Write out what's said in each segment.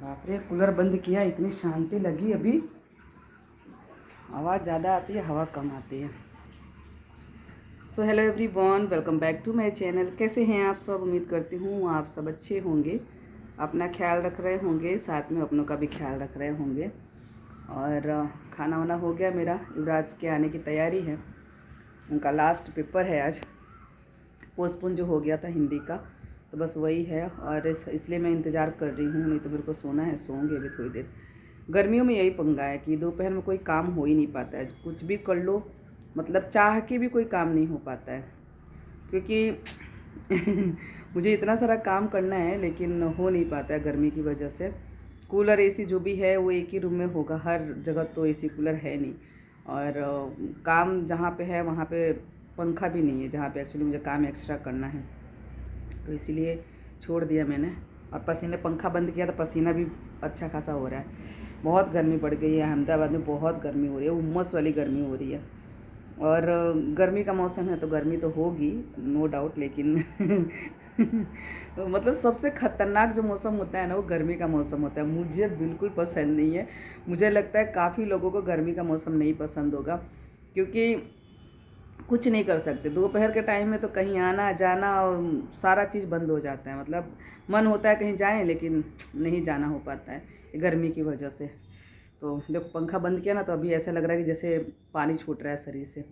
बाप रे, कूलर बंद किया, इतनी शांति लगी। अभी आवाज़ ज़्यादा आती है, हवा कम आती है। So hello everyone, welcome back to my channel. कैसे हैं आप सब? उम्मीद करती हूँ आप सब अच्छे होंगे, अपना ख्याल रख रहे होंगे, साथ में अपनों का भी ख्याल रख रहे होंगे। और खाना वाना हो गया मेरा। युवराज के आने की तैयारी है, उनका लास्ट पेपर है आज, पोस्टपोन जो हो गया था हिंदी का, तो बस वही है। और इसलिए मैं इंतज़ार कर रही हूँ, नहीं तो मेरे को सोना है, सोऊंगी अभी थोड़ी देर। गर्मियों में यही पंगा है कि दोपहर में कोई काम हो ही नहीं पाता है, कुछ भी कर लो, मतलब चाह के भी कोई काम नहीं हो पाता है, क्योंकि मुझे इतना सारा काम करना है लेकिन हो नहीं पाता है गर्मी की वजह से। कूलर एसी जो भी है वो एक ही रूम में होगा, हर जगह तो एसी कूलर है नहीं। और काम जहाँ पे है वहाँ पे पंखा भी नहीं है, जहाँ पे एक्चुअली मुझे काम एक्स्ट्रा करना है, तो इसीलिए छोड़ दिया मैंने। और पसीने, पंखा बंद किया तो पसीना भी अच्छा खासा हो रहा है। बहुत गर्मी बढ़ गई है, अहमदाबाद में बहुत गर्मी हो रही है, उमस वाली गर्मी हो रही है। और गर्मी का मौसम है तो गर्मी तो होगी, नो डाउट, लेकिन मतलब सबसे ख़तरनाक जो मौसम होता है ना, वो गर्मी का मौसम होता है। मुझे बिल्कुल पसंद नहीं है। मुझे लगता है काफ़ी लोगों को गर्मी का मौसम नहीं पसंद होगा, क्योंकि कुछ नहीं कर सकते। दोपहर के टाइम में तो कहीं आना जाना और सारा चीज़ बंद हो जाता है। मतलब मन होता है कहीं जाएं, लेकिन नहीं जाना हो पाता है गर्मी की वजह से। तो जब पंखा बंद किया ना, तो अभी ऐसा लग रहा है कि जैसे पानी छूट रहा है शरीर से।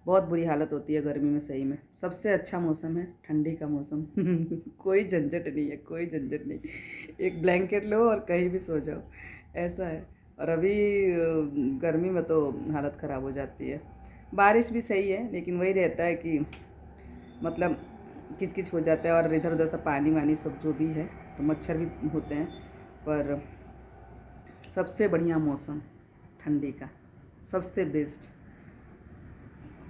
बहुत बुरी हालत होती है गर्मी में, सही में। सबसे अच्छा मौसम है ठंडी का मौसम। कोई झंझट नहीं है, कोई झंझट नहीं। एक ब्लैंकेट लो और कहीं भी सो जाओ, ऐसा है। और अभी गर्मी में तो हालत ख़राब हो जाती है। बारिश भी सही है, लेकिन वही रहता है कि मतलब किचकिच हो जाता है, और इधर उधर से पानी वानी सब जो भी है, तो मच्छर भी होते हैं। पर सबसे बढ़िया मौसम ठंडी का, सबसे बेस्ट।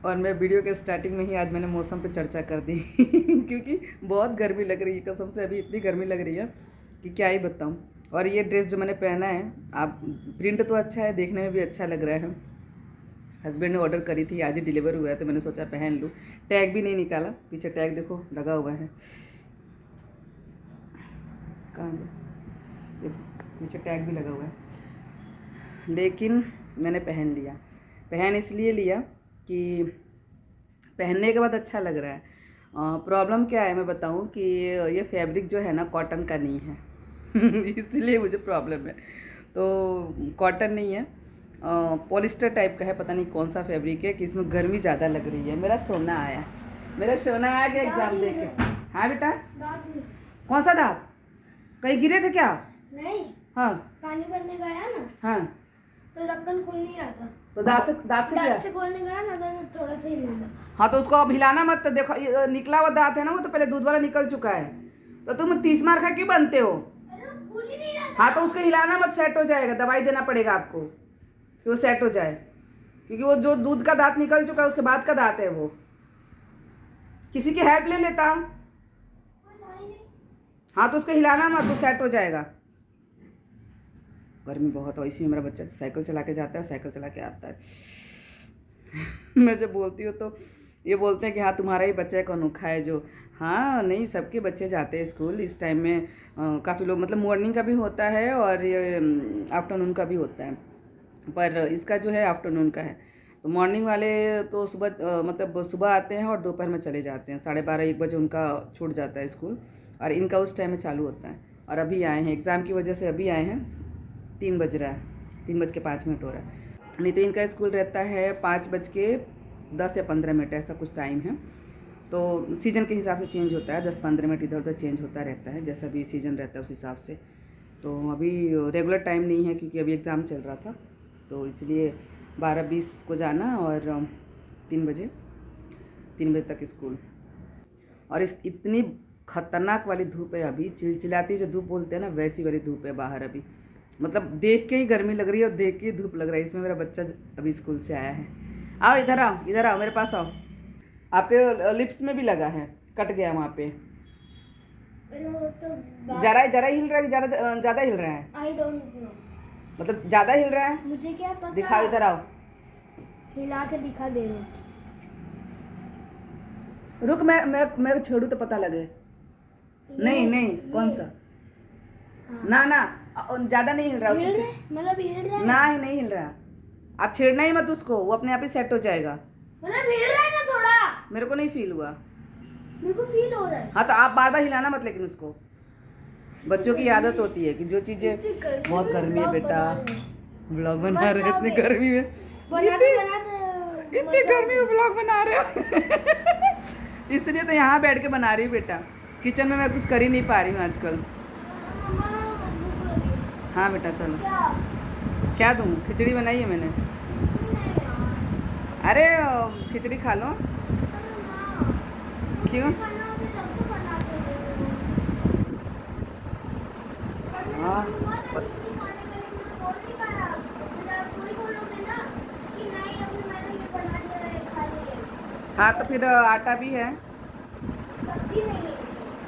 और मैं वीडियो के स्टार्टिंग में ही आज मैंने मौसम पे चर्चा कर दी क्योंकि बहुत गर्मी लग रही है, कसम से अभी इतनी गर्मी लग रही है कि क्या ही बताऊँ। और ये ड्रेस जो मैंने पहना है, आप, प्रिंट तो अच्छा है, देखने में भी अच्छा लग रहा है। हस्बैंड ने ऑर्डर करी थी, आज ही डिलीवर हुआ है, तो मैंने सोचा पहन लूँ। टैग भी नहीं निकाला, पीछे टैग देखो लगा हुआ है, कहाँ है? देखो पीछे टैग भी लगा हुआ है, लेकिन मैंने पहन लिया। पहन इसलिए लिया कि पहनने के बाद अच्छा लग रहा है। प्रॉब्लम क्या है मैं बताऊं कि ये फैब्रिक जो है ना, कॉटन का नहीं है इसलिए मुझे प्रॉब्लम है। तो कॉटन नहीं है, पॉलिस्टर टाइप का है, पता नहीं कौन सा फैब्रिक है, कि इसमें गर्मी ज़्यादा लग रही है। मेरा सोना आया, मेरा सोना आ गया एग्ज़ाम दे के। हाँ बेटा, कौन सा दांत? कहीं गिरे थे क्या? नहीं। हाँ, पानी भरने गया ना, हाँ, तो ढक्कन खुल नहीं रहा था, तो दांत से क्या? से खोलने गया ना, तो थोड़ा सा ही मिला। हाँ, तो उसको अब हिलाना मत। तो देखो ये निकला हुआ दांत है ना, वो तो पहले दूध वाला निकल चुका है, तो तुम 30 मार खा क्यों बनते हो? खुल ही नहीं रहा था। हाँ, तो उसको हिलाना मत, सेट हो जाएगा। दवाई देना पड़ेगा आपको कि वो सेट हो जाए, क्योंकि वो जो दूध का दांत निकल चुका है उसके बाद का दांत है वो। किसी की हेल्प ले लेता। हाँ, तो उसको हिलाना मत, वो सेट हो जाएगा। गर्मी बहुत है, इसी में मेरा बच्चा साइकिल चला के जाता है, साइकिल चला के आता है मैं जब बोलती हूँ तो ये बोलते हैं कि हाँ तुम्हारा ही बच्चा एक अनोखा है जो। हाँ नहीं, सबके बच्चे जाते हैं स्कूल इस टाइम में। काफ़ी लोग, मतलब मॉर्निंग का भी होता है और ये आफ्टरनून का भी होता है, पर इसका जो है आफ्टरनून का है। तो मॉर्निंग वाले तो सुबह मतलब सुबह आते हैं और दोपहर में चले जाते हैं, 12:30-1 बजे उनका छूट जाता है स्कूल, और इनका उस टाइम में चालू होता है। और अभी आए हैं एग्ज़ाम की वजह से, अभी आए हैं, 3 बज रहा है, 3:05 हो रहा है। नहीं तो इनका स्कूल रहता है 5:10 या 15 मिनट, ऐसा कुछ टाइम है। तो सीज़न के हिसाब से चेंज होता है, 10-15 मिनट इधर उधर चेंज होता रहता है, जैसा भी सीज़न रहता है उस हिसाब से। तो अभी रेगुलर टाइम नहीं है, क्योंकि अभी एग्ज़ाम चल रहा था, तो इसलिए 12:20 को जाना और 3 बजे, 3 बजे तक स्कूल। और इस इतनी खतरनाक वाली धूप है अभी, चिलचिलाती जो धूप बोलते हैं ना, वैसी वाली धूप है बाहर अभी। मतलब देख के ही गर्मी लग रही है और देख के ही धूप लग रहा है। इसमें मेरा बच्चा अभी स्कूल से आया है। आओ इधर आओ, इधर आओ, मेरे पास आओ। आपके लिप्स में भी लगा है, कट गया वहाँ पे। तो जरा जरा हिल रहा है, ज़्यादा हिल रहा है? आई डोंट नो, मतलब ज़्यादा हिल रहा है? मुझे क्या पता। दिखाओ, इधर आओ, हिला के दिखा दे रहे। रुक, मैं छेड़ू तो पता लगे। नहीं नहीं, कौन सा? हाँ। ना ना, ज्यादा नहीं हिल रहा हिल उसको। रहा है मतलब हिल रहा है ना ही नहीं हिल रहा। आप छेड़ना ही मत उसको, वो अपने आप ही सेट हो जाएगा। मतलब हिल रहा है ना थोड़ा, मेरे को नहीं फील हुआ। मेरे को फील हो रहा है। हाँ तो आप बार बार हिलाना मत, लेकिन उसको। बच्चों की आदत होती है कि जो चीजें इतनी गर्मी बहुत में गर्मी है vlog बेटा, बना रहे हैं। ब्लॉग बना रहे हैं इतनी बनाओगे? गर्मी में, बनाते इतनी बनाते इतनी गर्मी में ब्लॉग बना रहे हो। इसलिए तो यहाँ बैठ के बना रही हूँ बेटा, किचन में मैं कुछ कर ही नहीं पा रही हूँ आजकल। हाँ बेटा चलो। क्या क्या दूँ? खिचड़ी बनाई है मैंने। अरे खिचड़ी खा लो। क्यों? हाँ बस। हाँ तो फिर आटा भी है, सब्जी नहीं है,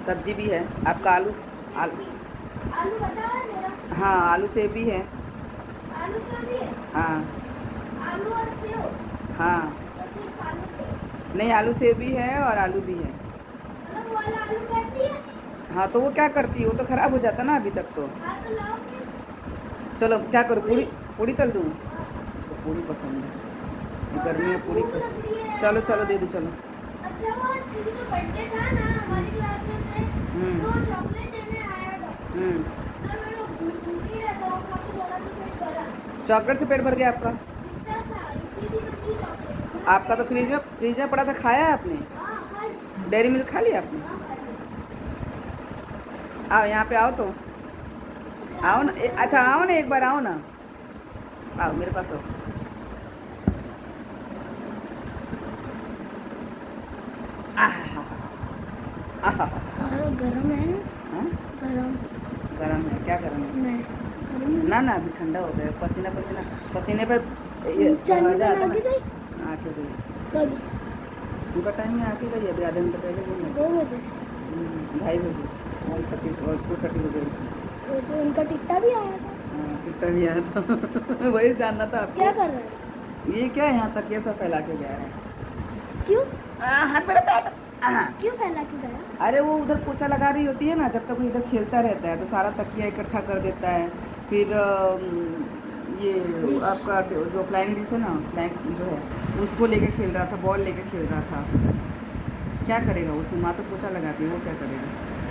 सब्जी भी है। आपका आलू आलू आलू बचा हुआ है मेरा, हाँ आलू सेब भी है। आलू सेव भी है, हाँ आलू और सेव, हाँ। तो सिर्फ आलू सेव, नहीं आलू सेब भी है और आलू भी है। मतलब वो वाला आलू कहती है। हाँ तो वो क्या करती है, वो तो खराब हो जाता ना अभी तक तो। हाँ तो लाओ फिर। चलो क्या करूँ, पूरी पूरी तल दूँ? उसको पूरी पसंद है, ये गर्मी में पूरी भूख लग रही है। चलो चलो दे दो चलो। अच्छा वो किसी का बर्थडे था ना हमारी क्लास में से, तो वो चॉकलेट देने आया था, तो मेरे को भूख ही रहता, वो खा के थोड़ा सा पेट भरा, चॉकलेट से पेट भर गया आपका? इतना सा इतनी सी बच्ची चॉकलेट। आपका तो फ्रिज में पड़ा था, खाया है आपने? हाँ खा डेयरी मिल्क खा लिया आपने? हाँ खा लिया। आओ यहाँ पे आओ तो, आओ ना अच्छा आओ ना, एक बार आओ ना, आओ मेरे पास आओ। गरम है ना? हाँ? गरम गरम है? क्या गरम है? नहीं गरम ना ना अभी ठंडा हो गया, पसीना पसीना पसीने पर चांदनी दरवाजा आता बना के ना। गई आके गई, कब? उनका टाइम में आके गई, अभी आधे घंटे पहले गई है। 2 बजे। 2:30 बजे, 1:30 और 2:30 बजे। वो जो उनका टिकटा भी आया था। हाँ टिकटा भी आया था। वही जानना था आपको। क्या कर रहा है? ये क्या यहाँ तक ये सब फैला के गया है? क्यों हाथ मेरा पैर। क्यों फैला के गया? अरे वो उधर पोछा लगा रही होती है ना, जब तक वो इधर खेलता रहता है तो सारा तकिया इकट्ठा कर देता है। फिर ये डिश। आपका जो फ्लाइंग डिश है ना, फ्लाइंग जो है, उसको लेके खेल रहा था, बॉल लेके खेल रहा था। क्या करेगा उसमें, माँ तो पोछा लगाती है, वो क्या करेगा?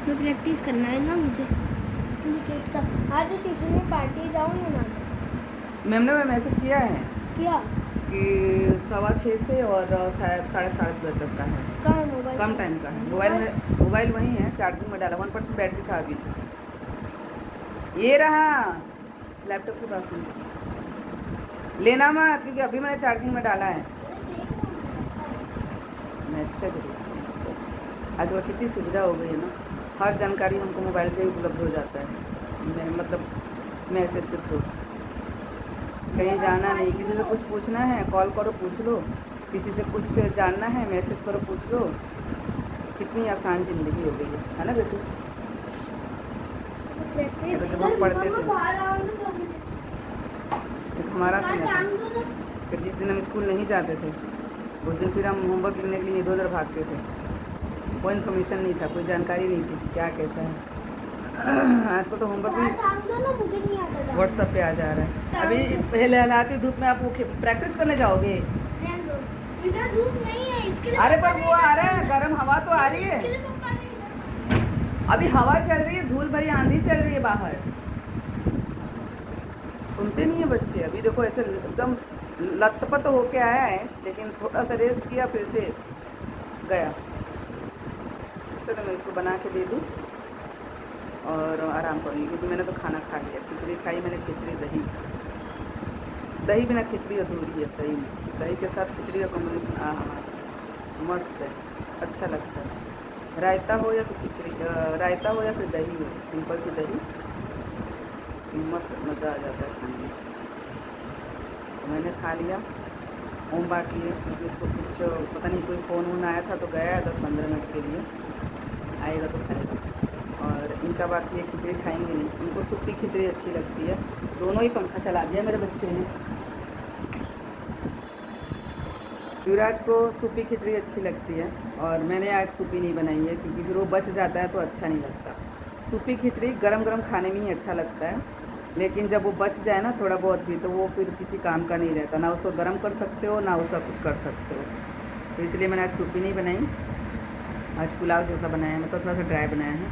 मैं प्रैक्टिस करना है ना मुझे क्रिकेट का। आज ट्यूशन में पार्टी जाऊँ या ना जाऊँ? मैम ने मैसेज किया है क्या? कि 6:15 से और शायद 7:30 बजे तक का है। कहाँ है मोबाइल? कम टाइम का है। मोबाइल वहीं है, चार्जिंग में डाला, 1% बैटरी था अभी। ये रहा लैपटॉप के पास में, लेना मत क्योंकि अभी मैंने चार्जिंग में डाला है। मैसेज आजकल कितनी सुविधा हो गई है ना, हर जानकारी हमको मोबाइल पे ही उपलब्ध हो जाता है, मतलब मैसेज के थ्रू। कहीं जाना नहीं, किसी से कुछ पूछना है कॉल करो पूछ लो, किसी से कुछ जानना है मैसेज करो पूछ लो। कितनी आसान ज़िंदगी हो गई है ना बेटू? प्रैक्टिस जब हम पढ़ते थे, बाहर आऊँ तो मुझे एक हमारा समय था, टांग दो ना। फिर जिस दिन हम स्कूल नहीं जाते थे उस दिन फिर हम होमवर्क लिखने के लिए इधर उधर भागते थे। कोई इन्फॉर्मेशन नहीं था, कोई जानकारी नहीं थी क्या कैसा है। आजकल तो होमवर्क भी टांग दो ना, मुझे नहीं आता टांग। व्हाट्सएप पे आ जा रहा है। अभी पहले हलाती धूप में आप वो प्रैक्टिस करने जाओगे? रहने दो। इधर धूप नहीं है इसके लिए। अरे पर वो आ रहा है, गर्म हवा तो आ रही है, इसके लिए पापा नहीं। अभी हवा चल रही है, धूल भरी आंधी चल रही है बाहर। सुनते नहीं है बच्चे। अभी देखो ऐसे एकदम लतपत होके आया है, लेकिन थोड़ा सा रेस्ट किया फिर से गया। चलो मैं इसको बना के दे दूँ और आराम करूँगी, क्योंकि मैंने तो खाना खा लिया। खिचड़ी खाई मैंने, खिचड़ी दही, दही बिना खिचड़ी अधूरी है सही में। दही के साथ खिचड़ी का कॉम्बिनेशन मस्त है, अच्छा लगता है। रायता हो या फिर खिचड़ी, रायता हो या फिर दही हो, सिंपल सी दही, मस्त मज़ा आ जाता है खाने में। तो मैंने खा लिया। ओम बाकी है क्योंकि उसको कुछ पता नहीं, कोई फ़ोन वोन आया था तो गया है 10-15 मिनट के लिए, आएगा तो खाएगा। और इनका बाकी है, खिचड़ी खाएंगे नहीं, उनको सूखी खिचड़ी अच्छी लगती है। दोनों ही पंखा चला दिया मेरे बच्चे ने। युवराज को सूपी खिचड़ी अच्छी लगती है और मैंने आज सूपी नहीं बनाई है, क्योंकि फिर वो बच जाता है तो अच्छा नहीं लगता। सूपी खिचड़ी गरम गरम खाने में ही अच्छा लगता है। लेकिन जब वो बच जाए ना थोड़ा बहुत भी, तो वो फिर किसी काम का नहीं रहता, ना उसको गर्म कर सकते हो ना उसका कुछ कर सकते हो। तो इसलिए मैंने आज सूपी नहीं बनाई, आज पुलाव जैसा बनाया है, मतलब थोड़ा सा ड्राई बनाया है,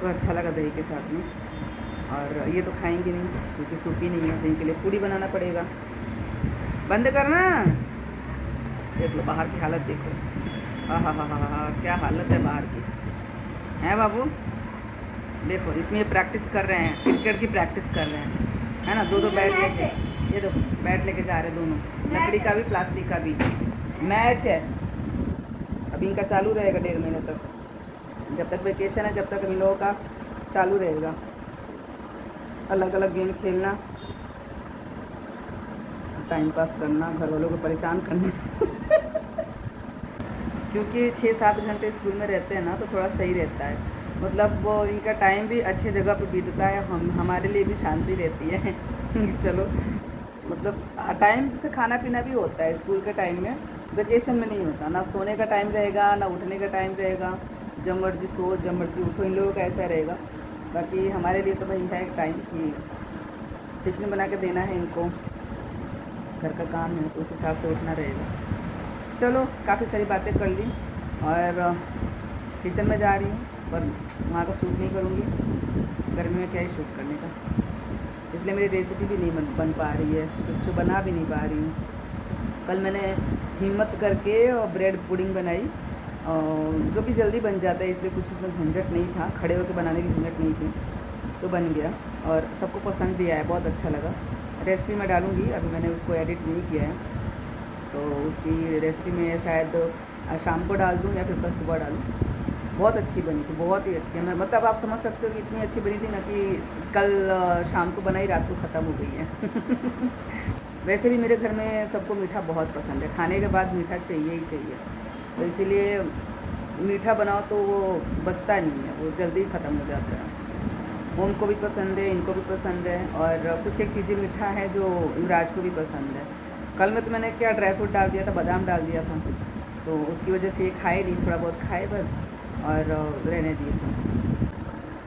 तो अच्छा लगा दही के साथ में। और ये तो खाएंगे नहीं क्योंकि सूपी नहीं है, तो इनके लिए पूड़ी बनाना पड़ेगा। बंद करना। देख लो बाहर की हालत, देखो, हाँ, क्या हालत है बाहर की, है बाबू। देखो इसमें ये प्रैक्टिस कर रहे हैं, क्रिकेट की प्रैक्टिस कर रहे हैं, है ना। दो बैट लेके, ये देखो बैट लेके जा रहे हैं दोनों, लकड़ी का भी प्लास्टिक का भी। मैच है अभी इनका, चालू रहेगा 1.5 महीने तक, जब तक वेकेशन है, जब तक इन लोगों का चालू रहेगा, अलग अलग गेम खेलना, टाइम पास करना, घर वालों को परेशान करना क्योंकि 6-7 घंटे स्कूल में रहते हैं ना, तो थोड़ा सही रहता है, मतलब वो इनका टाइम भी अच्छी जगह पे बीतता है, हमारे लिए भी शांति रहती है चलो, मतलब टाइम से खाना पीना भी होता है स्कूल के टाइम में, वेकेशन में नहीं होता ना। सोने का टाइम रहेगा ना उठने का टाइम रहेगा, जब मर्जी सो जब मर्जी उठो, इन लोगों का ऐसा रहेगा। बाकी हमारे लिए तो भाई है टाइम कि टिफिन बना के देना है इनको, घर का काम है, तो उस हिसाब से उठना रहेगा। चलो काफ़ी सारी बातें कर ली, और किचन में जा रही हूँ, पर वहाँ का शूट नहीं करूँगी, गर्मी में क्या ही शूट करने का, इसलिए मेरी रेसिपी भी नहीं बन पा रही है, कुछ बना भी नहीं पा रही हूँ। कल मैंने हिम्मत करके और ब्रेड पुडिंग बनाई, जो कि जल्दी बन जाता है, इसलिए कुछ उसमें झंझट नहीं था, खड़े होकर बनाने की झंझट नहीं थी, तो बन गया और सबको पसंद भी आया, बहुत अच्छा लगा। रेसिपी मैं डालूँगी, अभी मैंने उसको एडिट नहीं किया है, तो उसकी रेसिपी मैं शायद शाम को डाल दूँ या फिर कल सुबह डालूँ। बहुत अच्छी बनी थी, बहुत ही अच्छी है, मैं मतलब आप समझ सकते हो कि इतनी अच्छी बनी थी ना कि कल शाम को बनाई, रात को ख़त्म हो गई है वैसे भी मेरे घर में सबको मीठा बहुत पसंद है, खाने के बाद मीठा चाहिए ही चाहिए, तो इसीलिए मीठा बनाओ तो वो बचता नहीं है, वो जल्दी ख़त्म हो जाता है। उनको भी पसंद है, इनको भी पसंद है, और कुछ एक चीज़ें मीठा है जो युवराज को भी पसंद है। कल में तो मैंने क्या ड्राई फ्रूट डाल दिया था, बादाम डाल दिया था, तो उसकी वजह से ये खाए नहीं, थोड़ा बहुत खाए बस, और रहने दिए थे।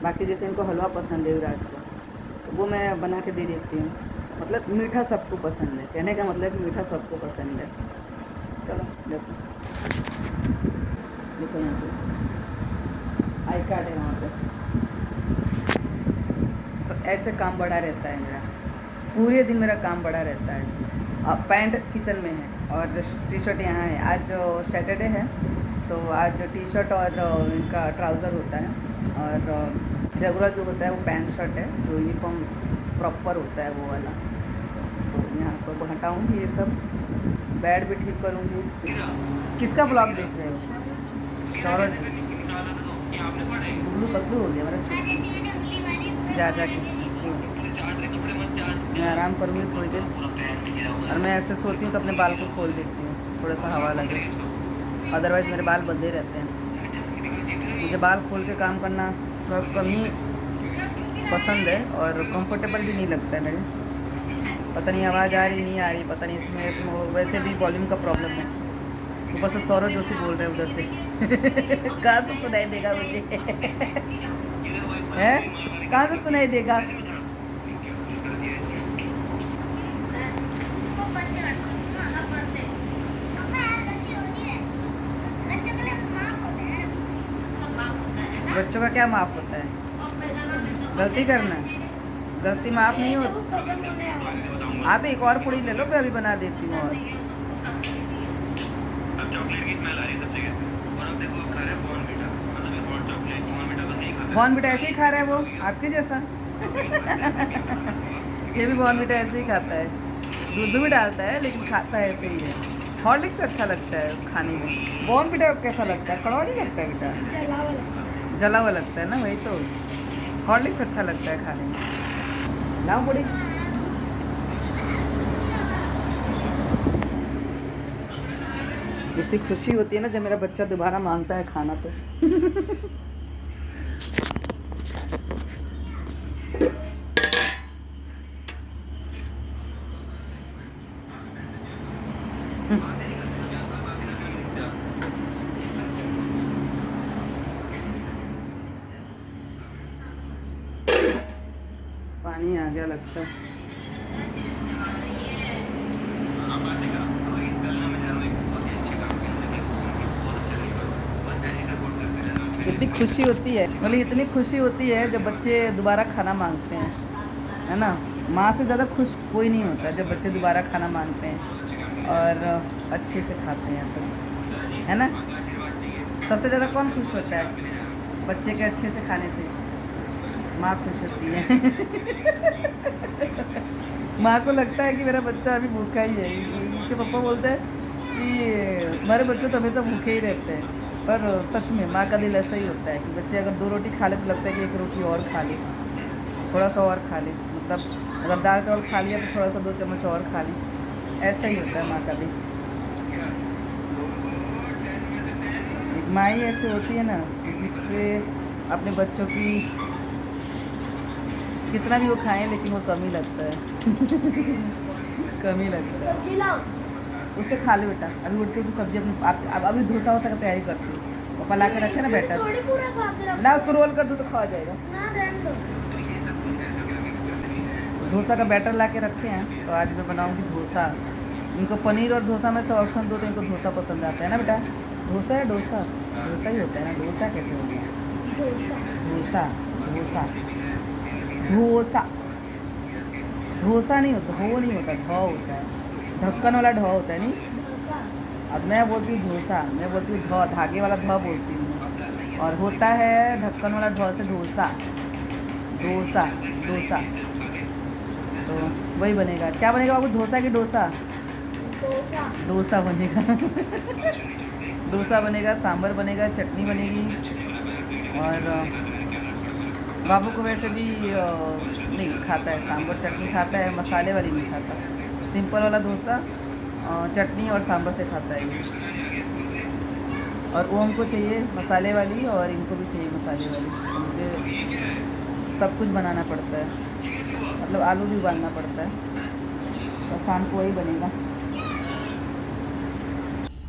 बाकी जैसे इनको हलवा पसंद है युवराज को, तो वो मैं बना के दे देती हूँ। मतलब मीठा सबको पसंद है, कहने का मतलब कि मीठा सबको पसंद है। चलो देखो, देखो यहाँ पे आई कार्ड है वहाँ पे, तो ऐसे काम बढ़ा रहता है मेरा, पूरे दिन मेरा काम बढ़ा रहता है। पैंट किचन में है और टी शर्ट यहाँ है, आज सैटरडे है, तो आज टी शर्ट और इनका ट्राउज़र होता है, और रेगुलर जो होता है वो पैंट शर्ट है, जो यूनिफॉर्म प्रॉपर होता है वो वाला। तो यहाँ पर हटाऊँगी ये सब, बेड भी ठीक करूँगी। किसका ब्लॉग देख रहे हो? सौरभ गुल्लू पतलू हो गया मेरा, जा के मैं आराम करूँगी थोड़ी देर, और मैं ऐसे सोती हूँ तो अपने बाल को खोल देती हूँ, थोड़ा सा हवा लगे, अदरवाइज़ मेरे बाल बंधे रहते हैं। मुझे बाल खोल के काम करना थोड़ा कम ही पसंद है, और कंफर्टेबल भी नहीं लगता है मेरे। पता नहीं आवाज़ आ रही नहीं आ रही, पता नहीं इसमें वैसे भी वॉल्यूम का प्रॉब्लम है, ऊपर से सौरभ जोशी बोल रहे हैं उधर से कहाँ से सुनाई देगा मुझे है, कहाँ से सुनाई देगा? बच्चों का क्या माफ़ होता है? गलती करना, गलती माफ़ नहीं होती। हाँ तो एक और पूड़ी ले लो, मैं अभी बना देती हूँ। और अब चॉकलेट की स्मेल आ रही है सब जगह, और अब देखो खा रहे हैं बॉर्नविटा, मतलब ये हॉट चॉकलेट, बॉर्नविटा तो नहीं खाता है। बॉर्नविटा ऐसे ही खा रहा है वो, आपके जैसा ये भी बॉर्नविटा ऐसे ही खाता है, दूध भी डालता है लेकिन खाता है ऐसे ही है। हॉर्लिक्स अच्छा लगता है खाने में, बॉर्नविटा कैसा लगता है? कड़वा नहीं लगता है बेटा? जला हुआ लगता है ना, वही तो। हॉर्लिक्स अच्छा लगता है खाने में। लाओ बूढ़ी, इतनी खुशी होती है ना जब मेरा बच्चा दोबारा मांगता है खाना तो पानी आ गया लगता है। आप बातें करो तो इस गलना में जाना एक बहुत ही अच्छी कंपनी है, उनकी बहुत अच्छा लगेगा, बस ऐसी सपोर्ट करते रहना। इतनी खुशी होती है, मतलब इतनी खुशी होती है जब बच्चे दोबारा खाना मांगते हैं, है ना। माँ से ज़्यादा खुश कोई नहीं होता जब बच्चे दोबारा खाना मांगते हैं और अच्छे से खाते हैं, तो है ना। सबसे ज़्यादा कौन खुश होता है? बच्चे के अच्छे से खाने से माँ खुश होती है। माँ को लगता है कि मेरा बच्चा अभी भूखा ही है। उसके पापा बोलते हैं कि हमारे बच्चे तो हमेशा भूखे ही रहते हैं, पर सच में माँ का दिल ऐसा ही होता है कि बच्चे अगर 2 रोटी खा ले तो लगता है कि 1 रोटी और खा ले, थोड़ा सा और खा ले, मतलब अगर दाल चावल खा लिया तो थोड़ा सा 2 चम्मच और खा ले। ऐसा ही होता है माँ का दिल। एक माँ ही ऐसी होती है ना जिससे अपने बच्चों की कितना भी वो खाएं लेकिन वो कम ही लगता है। कम ही लगता है। सब्जी लाओ। उससे खा लो बेटा, अभी उठते की सब्जी अपनी आप अभी डोसा वोसा का तैयारी करती हूँ, पापा ला के रखे ना बेटा, थोड़ी पूरा खा के रखो ला उसको रोल कर दो तो खा जाएगा। ना, रहने दो। डोसा का बैटर ला के रखे हैं, तो आज मैं बनाऊँगी डोसा। इनको पनीर और डोसा में से ऑप्शन दो तो इनको डोसा पसंद आता है ना बेटा। डोसा या डोसा, डोसा ही होता है ना, डोसा कैसे हो गया? डोसा। डोसा, डोसा, डोसा, डोसा नहीं होता, हो नहीं होता, ढ होता है, ढक्कन वाला ढ होता है नहीं। डोसा। अब मैं बोलती हूँ डोसा, मैं बोलती हूँ ढ, धागे वाला ढ बोलती हूँ, और होता है ढक्कन वाला ढ से डोसा, डोसा, डोसा। तो वही बनेगा। क्या बनेगा बाबू, डोसा की डोसा? डोसा। डोसा बनेगा। डोसा बनेगा, सांभर बनेगा, चटनी बनेगी। और बाबू को वैसे भी नहीं खाता है, सांभर चटनी खाता है, मसाले वाली नहीं खाता, सिंपल वाला डोसा चटनी और सांभर से खाता है ये। और ओम को चाहिए मसाले वाली और इनको भी चाहिए मसाले वाली। तो मुझे सब कुछ बनाना पड़ता है, मतलब आलू भी उबालना पड़ता है, और शाम को वही बनेगा।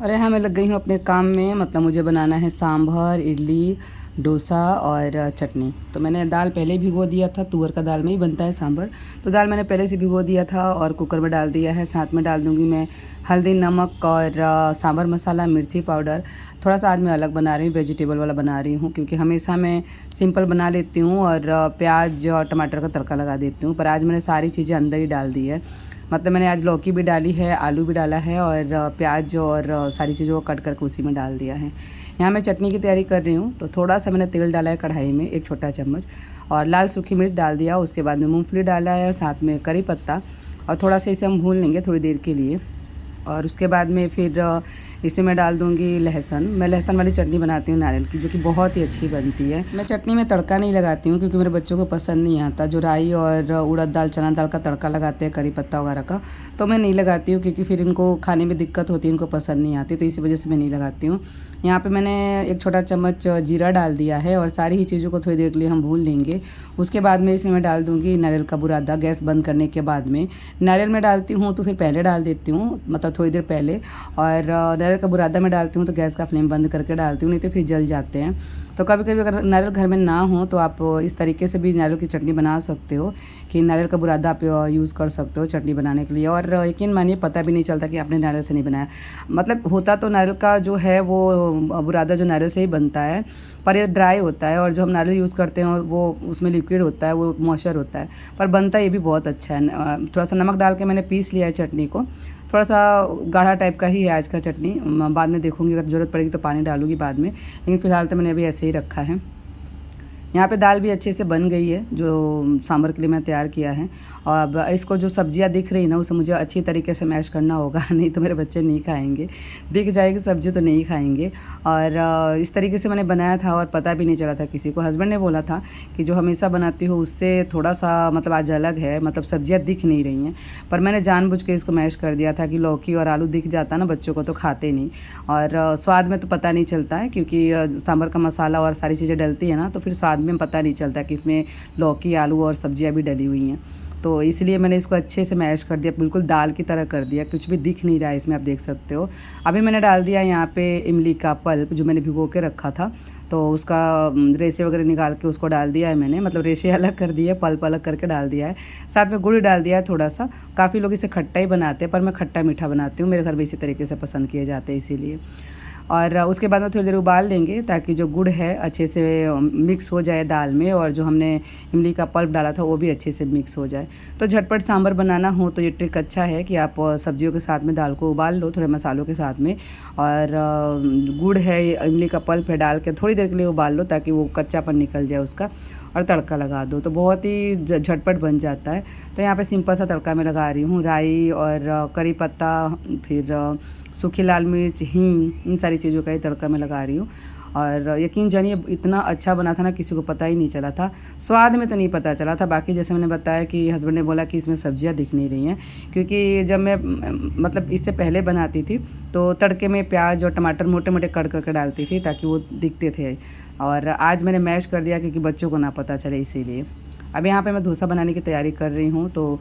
और यहाँ मैं लग गई हूँ अपने काम में, मतलब मुझे बनाना है सांभर, इडली, डोसा और चटनी। तो मैंने दाल पहले ही भिगो दिया था, तुअर का दाल में ही बनता है सांभर, तो दाल मैंने पहले से भिगो दिया था और कुकर में डाल दिया है। साथ में डाल दूँगी मैं हल्दी, नमक और सांभर मसाला, मिर्ची पाउडर। थोड़ा सा आज मैं अलग बना रही हूँ, वेजिटेबल वाला बना रही हूँ, क्योंकि हमेशा मैं सिंपल बना लेती हूँ और प्याज और टमाटर का तड़का लगा देती हूँ, पर आज मैंने सारी चीज़ें अंदर ही डाल दी है। मतलब मैंने आज लौकी भी डाली है, आलू भी डाला है और प्याज और सारी चीज़ों को कट करके उसी में डाल दिया है। यहाँ मैं चटनी की तैयारी कर रही हूँ, तो थोड़ा सा मैंने तेल डाला है कढ़ाई में, 1 छोटा चम्मच, और लाल सूखी मिर्च डाल दिया। उसके बाद में मूंगफली डाला है और साथ में करी पत्ता, और थोड़ा सा इसे हम भून लेंगे थोड़ी देर के लिए। और उसके बाद में फिर इसे मैं डाल दूँगी लहसुन। मैं लहसुन वाली चटनी बनाती हूँ नारियल की, जो कि बहुत ही अच्छी बनती है। मैं चटनी में तड़का नहीं लगाती हूँ क्योंकि मेरे बच्चों को पसंद नहीं आता, जो राई और उड़द दाल, चना दाल का तड़का लगाते हैं करी पत्ता वगैरह का, तो मैं नहीं लगाती हूँ क्योंकि फिर इनको खाने में दिक्कत होती है, इनको पसंद नहीं आती, तो इसी वजह से मैं नहीं लगाती हूँ। यहाँ पे मैंने 1 छोटा चम्मच जीरा डाल दिया है और सारी ही चीज़ों को थोड़ी देर के लिए हम भून लेंगे। उसके बाद में इसमें मैं डाल दूँगी नारियल का बुरादा। गैस बंद करने के बाद में नारियल में डालती हूँ तो फिर पहले डाल देती हूँ, मतलब थोड़ी देर पहले, और नारियल का बुरादा में डालती हूँ तो गैस का फ्लेम बंद करके डालती हूँ, नहीं तो फिर जल जाते हैं। तो कभी कभी अगर नारियल घर में ना हो तो आप इस तरीके से भी नारियल की चटनी बना सकते हो, कि नारियल का बुरादा आप यूज़ कर सकते हो चटनी बनाने के लिए। और यकीन मानिए पता भी नहीं चलता कि आपने नारियल से नहीं बनाया, मतलब होता तो नारियल का जो है वो बुरादा जो नारियल से ही बनता है, पर ये ड्राई होता है, और जो हम नारियल यूज़ करते हैं वो उसमें लिक्विड होता है, वो मॉइस्चर होता है, पर बनता ये भी बहुत अच्छा है। थोड़ा सा नमक डाल के मैंने पीस लिया है चटनी को, थोड़ा सा गाढ़ा टाइप का ही है आज का चटनी। बाद में देखूँगी अगर ज़रूरत पड़ेगी तो पानी डालूँगी बाद में, लेकिन फ़िलहाल तो मैंने अभी ऐसे ही रखा है। यहाँ पे दाल भी अच्छे से बन गई है जो सांभर के लिए मैं तैयार किया है। और अब इसको जो सब्जियाँ दिख रही ना उसे मुझे अच्छी तरीके से मैश करना होगा, नहीं तो मेरे बच्चे नहीं खाएंगे। दिख जाएगी सब्जी तो नहीं खाएंगे। और इस तरीके से मैंने बनाया था और पता भी नहीं चला था किसी को। हस्बैंड ने बोला था कि जो हमेशा बनाती हो उससे थोड़ा सा मतलब आज अलग है, मतलब सब्जियाँ दिख नहीं रही हैं, पर मैंने जानबूझ के इसको मैश कर दिया था कि लौकी और आलू दिख जाता ना बच्चों को तो खाते नहीं, और स्वाद में तो पता नहीं चलता है क्योंकि सांभर का मसाला और सारी चीज़ें डलती है ना, तो फिर स्वाद में पता नहीं चलता कि इसमें लौकी, आलू और सब्जियां भी डली हुई हैं। तो इसलिए मैंने इसको अच्छे से मैश कर दिया, बिल्कुल दाल की तरह कर दिया, कुछ भी दिख नहीं रहा है इसमें, आप देख सकते हो। अभी मैंने डाल दिया यहाँ पे इमली का पल्प जो मैंने भिगो के रखा था, तो उसका रेशे वगैरह निकाल के उसको डाल दिया है मैंने, मतलब रेशे अलग कर दिए, पल्प अलग करके डाल दिया है। साथ में गुड़ डाल दिया है थोड़ा सा। काफ़ी लोग इसे खट्टा ही बनाते हैं, पर मैं खट्टा मीठा बनाती हूँ, मेरे घर में इसी तरीके से पसंद किए जाते हैं इसीलिए। और उसके बाद में थोड़ी देर उबाल लेंगे ताकि जो गुड़ है अच्छे से मिक्स हो जाए दाल में, और जो हमने इमली का पल्प डाला था वो भी अच्छे से मिक्स हो जाए। तो झटपट सांभर बनाना हो तो ये ट्रिक अच्छा है कि आप सब्जियों के साथ में दाल को उबाल लो थोड़े मसालों के साथ में, और गुड़ है इमली का पल्प है डाल के थोड़ी देर के लिए उबाल लो ताकि वो कच्चापन निकल जाए उसका, और तड़का लगा दो तो बहुत ही झटपट बन जाता है। तो यहाँ पे सिंपल सा तड़का मैं लगा रही हूँ, राई और करी पत्ता, फिर सूखी लाल मिर्च, हींग, इन सारी चीज़ों का ही तड़का मैं लगा रही हूँ। और यकीन जानिए इतना अच्छा बना था ना, किसी को पता ही नहीं चला था। स्वाद में तो नहीं पता चला था, बाकी जैसे मैंने बताया कि हस्बैंड ने बोला कि इसमें सब्जियां दिख नहीं रही हैं, क्योंकि जब मैं मतलब इससे पहले बनाती थी तो तड़के में प्याज और टमाटर मोटे मोटे कट करके डालती थी ताकि वो दिखते थे, और आज मैंने मैश कर दिया क्योंकि बच्चों को ना पता चले इसीलिए। अब यहाँ पे मैं डोसा बनाने की तैयारी कर रही हूँ, तो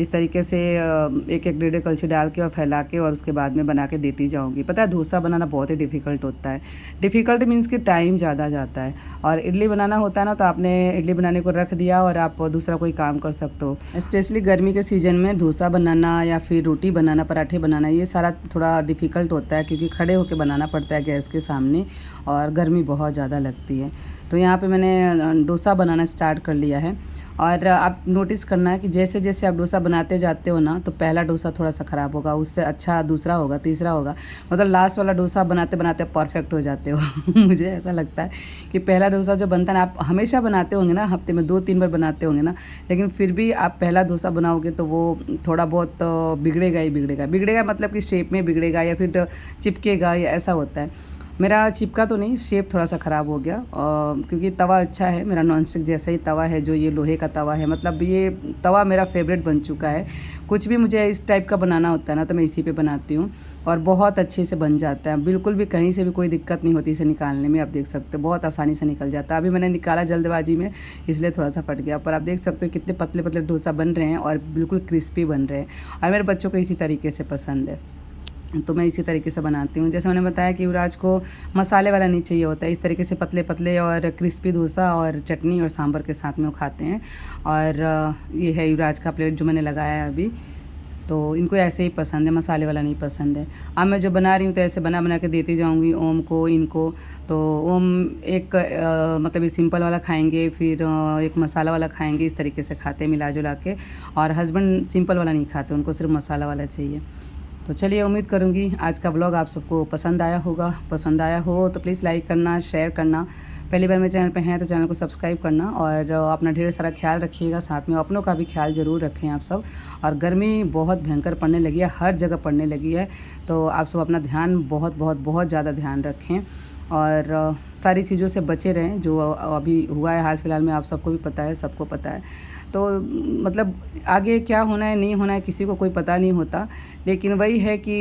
इस तरीके से एक एक डेढ़ कलछी डाल के और फैला के और उसके बाद में बना के देती जाऊँगी। पता है डोसा बनाना बहुत ही डिफ़िकल्ट होता है, डिफ़िकल्ट मीन्स कि टाइम ज़्यादा जाता है। और इडली बनाना होता है ना, तो आपने इडली बनाने को रख दिया और आप दूसरा कोई काम कर सकते हो। स्पेशली गर्मी के सीज़न में डोसा बनाना या फिर रोटी बनाना, पराठे बनाना, ये सारा थोड़ा डिफ़िकल्ट होता है क्योंकि खड़े होकर बनाना पड़ता है गैस के सामने, और गर्मी बहुत ज़्यादा लगती है। तो यहाँ पे मैंने डोसा बनाना स्टार्ट कर लिया है। और आप नोटिस करना है कि जैसे जैसे आप डोसा बनाते जाते हो ना, तो पहला डोसा थोड़ा सा ख़राब होगा, उससे अच्छा दूसरा होगा, तीसरा होगा, मतलब लास्ट वाला डोसा बनाते बनाते परफेक्ट हो जाते हो। मुझे ऐसा लगता है कि पहला डोसा जो बनता है ना, आप हमेशा बनाते होंगे ना, हफ्ते में 2-3 बार बनाते होंगे ना, लेकिन फिर भी आप पहला डोसा बनाओगे तो वो थोड़ा बहुत बिगड़ेगा ही बिगड़ेगा। बिगड़ेगा मतलब कि शेप में बिगड़ेगा या फिर चिपकेगा, या ऐसा होता है। मेरा चिपका तो नहीं, शेप थोड़ा सा ख़राब हो गया, क्योंकि तवा अच्छा है मेरा, नॉनस्टिक जैसा ही तवा है, जो ये लोहे का तवा है, मतलब ये तवा मेरा फेवरेट बन चुका है। कुछ भी मुझे इस टाइप का बनाना होता है ना, तो मैं इसी पे बनाती हूँ और बहुत अच्छे से बन जाता है। बिल्कुल भी कहीं से भी कोई दिक्कत नहीं होती इसे निकालने में, आप देख सकते हो बहुत आसानी से निकल जाता है। अभी मैंने निकाला जल्दबाजी में इसलिए थोड़ा सा फट गया, पर आप देख सकते हो कितने पतले पतले डोसा बन रहे हैं और बिल्कुल क्रिस्पी बन रहे हैं, और मेरे बच्चों को इसी तरीके से पसंद है, तो मैं इसी तरीके से बनाती हूँ। जैसे मैंने बताया कि युवराज को मसाले वाला नहीं चाहिए होता है, इस तरीके से पतले पतले और क्रिस्पी डोसा और चटनी और सांभर के साथ में वो खाते हैं। और ये है युवराज का प्लेट जो मैंने लगाया है अभी, तो इनको ऐसे ही पसंद है, मसाले वाला नहीं पसंद है। अब मैं जो बना रही हूँ तो ऐसे बना बना के देती जाऊँगी ओम को, इनको। तो ओम एक मतलब ये सिंपल वाला खाएंगे, फिर एक मसाला वाला खाएंगे, इस तरीके से खाते हैं मिला जुला के। और हस्बैंड सिंपल वाला नहीं खाते, उनको सिर्फ मसाला वाला चाहिए। तो चलिए, उम्मीद करूँगी आज का व्लॉग आप सबको पसंद आया होगा। पसंद आया हो तो प्लीज़ लाइक करना, शेयर करना। पहली बार मेरे चैनल पे हैं तो चैनल को सब्सक्राइब करना, और अपना ढेर सारा ख्याल रखिएगा, साथ में अपनों का भी ख्याल ज़रूर रखें आप सब। और गर्मी बहुत भयंकर पड़ने लगी है, हर जगह पड़ने लगी है, तो आप सब अपना ध्यान बहुत बहुत बहुत ज़्यादा ध्यान रखें, और सारी चीज़ों से बचे रहें जो अभी हुआ है हाल फिलहाल में, आप सबको भी पता है, सबको पता है। तो मतलब आगे क्या होना है नहीं होना है किसी को कोई पता नहीं होता, लेकिन वही है कि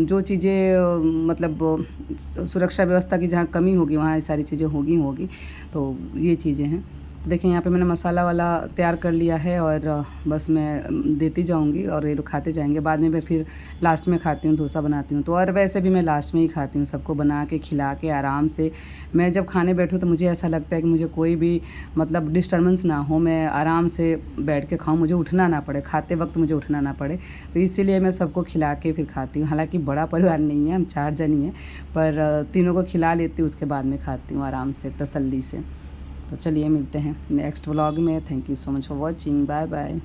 जो चीज़ें मतलब सुरक्षा व्यवस्था की जहाँ कमी होगी वहाँ ये सारी चीज़ें होगी, तो ये चीज़ें हैं। देखिए यहाँ पे मैंने मसाला वाला तैयार कर लिया है, और बस मैं देती जाऊँगी और ये लोग खाते जाएंगे। बाद में मैं फिर लास्ट में खाती हूँ, डोसा बनाती हूँ तो, और वैसे भी मैं लास्ट में ही खाती हूँ, सबको बना के खिला के आराम से। मैं जब खाने बैठूँ तो मुझे ऐसा लगता है कि मुझे कोई भी मतलब डिस्टर्बेंस ना हो, मैं आराम से बैठ के खाऊँ, मुझे उठना ना पड़े, खाते वक्त मुझे उठना ना पड़े, तो इसीलिए मैं सबको खिला के फिर खाती हूँ। हालाँकि बड़ा परिवार नहीं है, हम 4 जन ही हैं, पर तीनों को खिला लेती हूँ, उसके बाद में खाती हूँ आराम से, तसल्ली से। तो चलिए मिलते हैं नेक्स्ट व्लॉग में। Thank you so much for watching, bye bye.